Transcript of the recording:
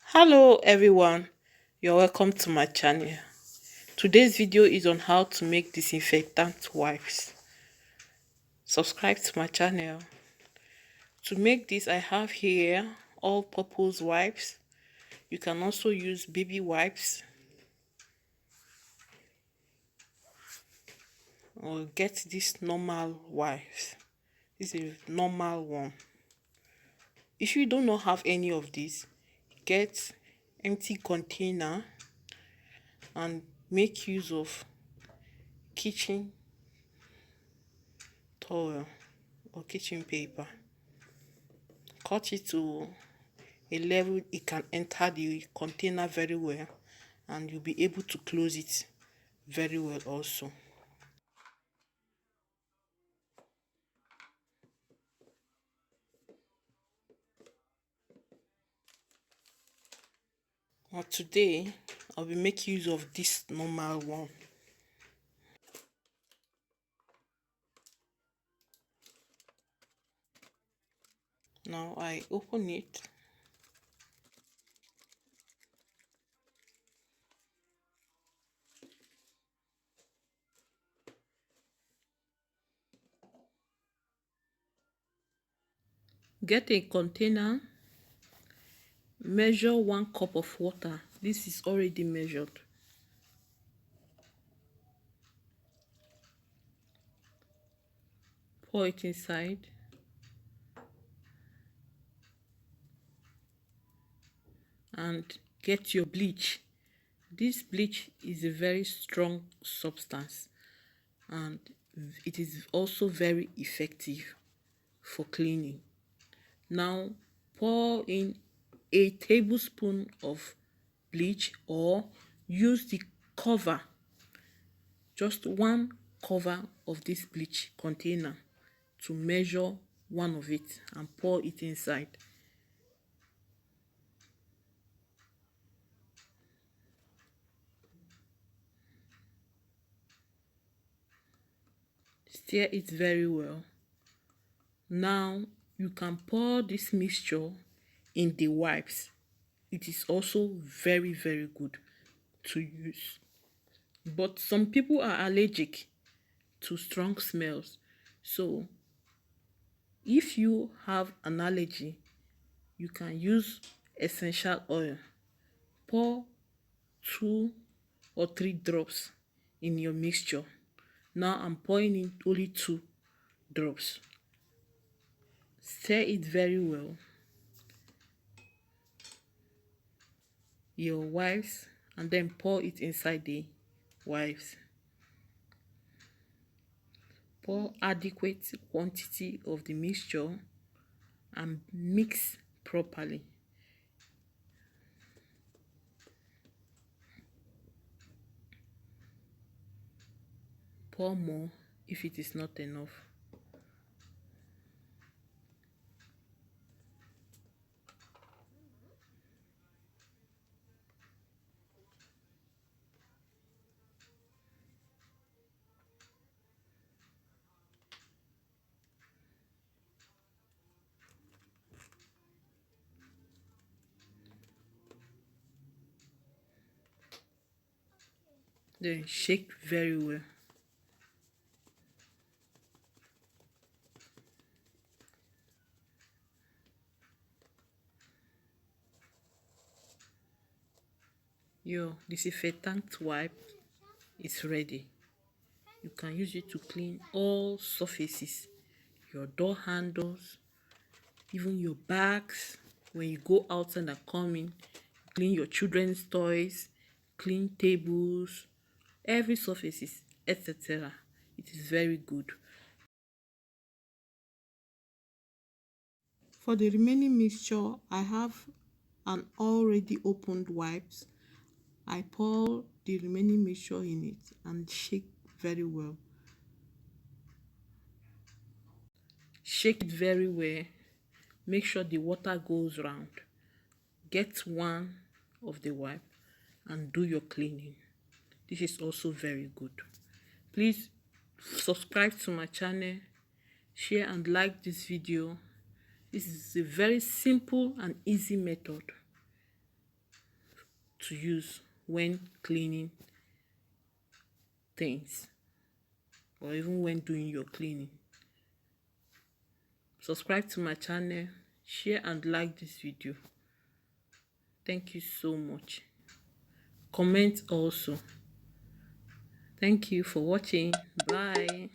Hello everyone, you're welcome to my channel. Today's video is on how to make disinfectant wipes. Subscribe to my channel. To make this, I have here all-purpose wipes. You can also use baby wipes or get this normal wipes. This is a normal one. If you do not have any of these, get empty container and make use of kitchen towel or kitchen paper. Cut it to a level it can enter the container very well, and you'll be able to close it very well also. But today I'll be making use of this normal one. Now I open it. Get a container, measure 1 cup of water. This is already measured. Pour it inside. And get your bleach. This bleach is a very strong substance, and it is also very effective for cleaning. Now pour in a tablespoon of bleach, or use the cover, just 1 cover of this bleach container, to measure one of it and pour it inside. Stir it very well. Now you can pour this mixture in the wipes. It is also very good to use, but some people are allergic to strong smells. So if you have an allergy, you can use essential oil. Pour 2 or 3 drops in your mixture. Now I'm pouring in only 2 drops. Stir it very well. Your wipes, and then pour it inside the wipes. Pour adequate quantity of the mixture and mix properly. Pour more if it is not enough. Then shake very well. Your disinfectant wipe is ready. You can use it to clean all surfaces, your door handles, even your bags. When you go out and are coming, clean your children's toys, clean tables, every surfaces, etc. It is very good. For the remaining mixture, I have an already opened wipes. I pour the remaining mixture in it and shake very well. Shake it very well. Make sure the water goes round. Get one of the wipe and do your cleaning. This is also very good. Please subscribe to my channel, share and like this video. This is a very simple and easy method. to use when cleaning things or even when doing your cleaning. Subscribe to my channel, share and like this video. Thank you so much. Comment also. Thank you for watching. Bye.